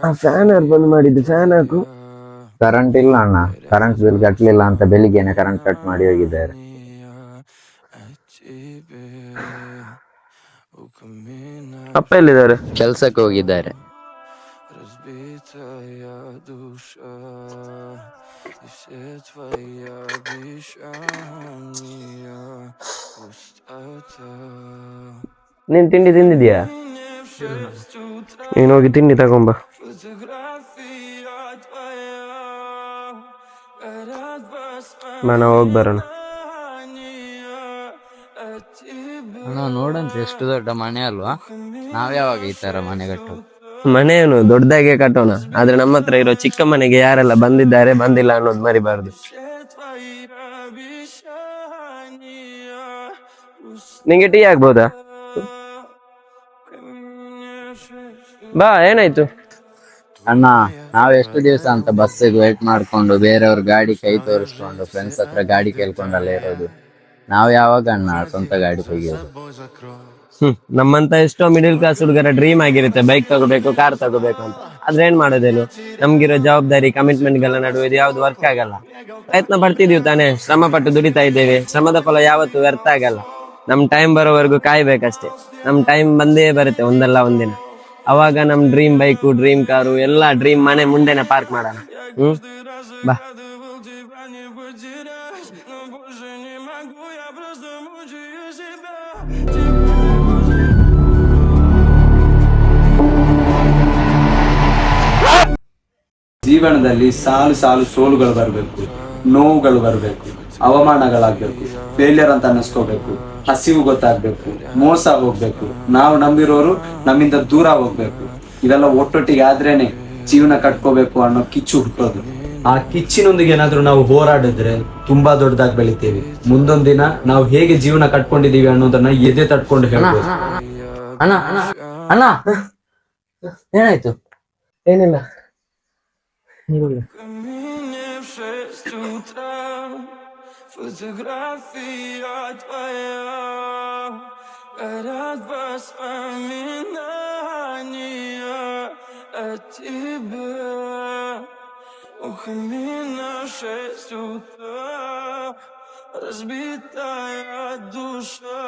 ಆ ಫ್ಯಾನ್ ಯಾರು ಬಂದ್ ಮಾಡಿದ್ದು? ಫ್ಯಾನ್ ಹಾಕು. ಕರೆಂಟ್ ಇಲ್ಲ ಅಣ್ಣ, ಕರೆಂಟ್ ಬಿಲ್ ಕಟ್ಟಲಿಲ್ಲ ಅಂತ ಬೆಳಿಗ್ಗೆನೆ ಕರೆಂಟ್ ಕಟ್ ಮಾಡಿ ಹೋಗಿದ್ದಾರೆ. ಅಪ್ಪ ಎಲ್ಲಿದ್ದಾರೆ? ಕೆಲ್ಸಕ್ಕೆ ಹೋಗಿದ್ದಾರೆ. ನೀನ್ ತಿಂಡಿ ತಿಂದಿದ್ಯಾ? ನೀನ್ ಹೋಗಿ ತಿಂಡಿ ತಗೊಂಬ. ಹೋಗಿ ಬರೋಣ. ಅಣ್ಣ ನೋಡಂತ ಎಷ್ಟು ದೊಡ್ಡ ಮನೆ ಅಲ್ವಾ? ನಾವ್ ಯಾವಾಗ ಈ ತರ ಮನೆ ಕಟ್ಟೋದು? ಮನೆ ಏನು ದೊಡ್ಡದಾಗೆ ಕಟ್ಟೋಣ, ಆದ್ರೆ ನಮ್ಮ ಹತ್ರ ಇರೋ ಚಿಕ್ಕ ಮನೆಗೆ ಯಾರೆಲ್ಲ ಬಂದಿದ್ದಾರೆ ಬಂದಿಲ್ಲ ಅನ್ನೋದು ಮರಿಬಾರ್ದು. ನಿಂಗೆ ಟೀ ಆಗ್ಬೋದಾ? ಬಾ, ಏನಾಯ್ತು? ಅಣ್ಣ, ನಾವ್ ಎಷ್ಟು ದಿವಸ ಅಂತ ಬಸ್ಸಿಗೆ ವೇಟ್ ಮಾಡ್ಕೊಂಡು ಬೇರೆಯವ್ರ ಗಾಡಿ ಕೈ ತೋರಿಸ್ಕೊಂಡು ಫ್ರೆಂಡ್ಸ್ ಹತ್ರ ಗಾಡಿ ಕೇಳ್ಕೊಂಡಲ್ಲ ಇರೋದು. ನಾವ್ ಯಾವಾಗ ಅಣ್ಣ ಸ್ವಂತ ಗಾಡಿ ತೆಗಿಯೋದು? ನಮ್ಮಂತ ಎಷ್ಟೋ ಮಿಡಿಲ್ ಕ್ಲಾಸ್ ಹುಡುಗರ ಡ್ರೀಮ್ ಆಗಿರುತ್ತೆ ಬೈಕ್ ತಗೋಬೇಕು, ಕಾರ್ ತಗೋಬೇಕು ಅಂತ. ಆದ್ರೆ ಏನ್ ಮಾಡೋದೇನು, ನಮ್ಗಿರೋ ಜವಾಬ್ದಾರಿ ಕಮಿಟ್ಮೆಂಟ್ ಗಳ ನಡುವೆ ಇದು ಯಾವ್ದು ವರ್ಕ್ ಆಗಲ್ಲ. ಪ್ರಯತ್ನ ಪಡ್ತಿದೀವಿ ತಾನೆ, ಶ್ರಮ ಪಟ್ಟು ದುಡಿತಾ ಇದ್ದೇವೆ. ಶ್ರಮದ ಫಲ ಯಾವತ್ತು ವ್ಯರ್ಥ ಆಗಲ್ಲ. ನಮ್ ಟೈಮ್ ಬರೋವರೆಗೂ ಕಾಯ್ಬೇಕಷ್ಟೇ. ನಮ್ ಟೈಮ್ ಬಂದೇ ಬರುತ್ತೆ ಒಂದಲ್ಲ ಒಂದಿನ. ಅವಾಗ ನಮ್ ಡ್ರೀಮ್ ಬೈಕು, ಡ್ರೀಮ್ ಕಾರು, ಎಲ್ಲಾ ಡ್ರೀಮ್ ಮನೆ ಮುಂದೆನೆ ಪಾರ್ಕ್ ಮಾಡೋಣ. ಬಾ. ಜೀವನದಲ್ಲಿ ಸಾಲು ಸಾಲು ಸೋಲುಗಳು ಬರಬೇಕು, ನೋವುಗಳು ಬರಬೇಕು, ಅವಮಾನಗಳಾಗ್ಬೇಕು, ಫೇಲಿಯರ್ ಅಂತ ಅನ್ನಿಸ್ಕೋಬೇಕು, ಹಸಿವು ಗೊತ್ತಾಗ್ಬೇಕು, ಮೋಸ ಹೋಗ್ಬೇಕು, ನಾವು ನಂಬಿರೋರು ನಮ್ಮಿಂದ ದೂರ ಹೋಗ್ಬೇಕು. ಇವೆಲ್ಲ ಒಟ್ಟೊಟ್ಟಿಗೆ ಆದ್ರೇನೆ ಜೀವನ ಕಟ್ಕೋಬೇಕು ಅನ್ನೋ ಕಿಚ್ಚು ಹುಟ್ಟೋದು. ಆ ಕಿಚ್ಚಿನೊಂದಿಗೆ ಏನಾದ್ರೂ ನಾವು ಹೋರಾಡಿದ್ರೆ ತುಂಬಾ ದೊಡ್ಡದಾಗಿ ಬೆಳಿತೀವಿ. ಮುಂದೊಂದ್ ದಿನ ನಾವು ಹೇಗೆ ಜೀವನ ಕಟ್ಕೊಂಡಿದೀವಿ ಅನ್ನೋದನ್ನ ಎದೆ ತಟ್ಕೊಂಡು ಹೇಳ್ಬೋದು. ಅಣ್ಣ ಅಣ್ಣ, ಏನಾಯ್ತು? ಏನಿಲ್ಲ. Фотография твоя, горят воспоминания о тебе. Ухмыльно 6 утра, разбитая душа.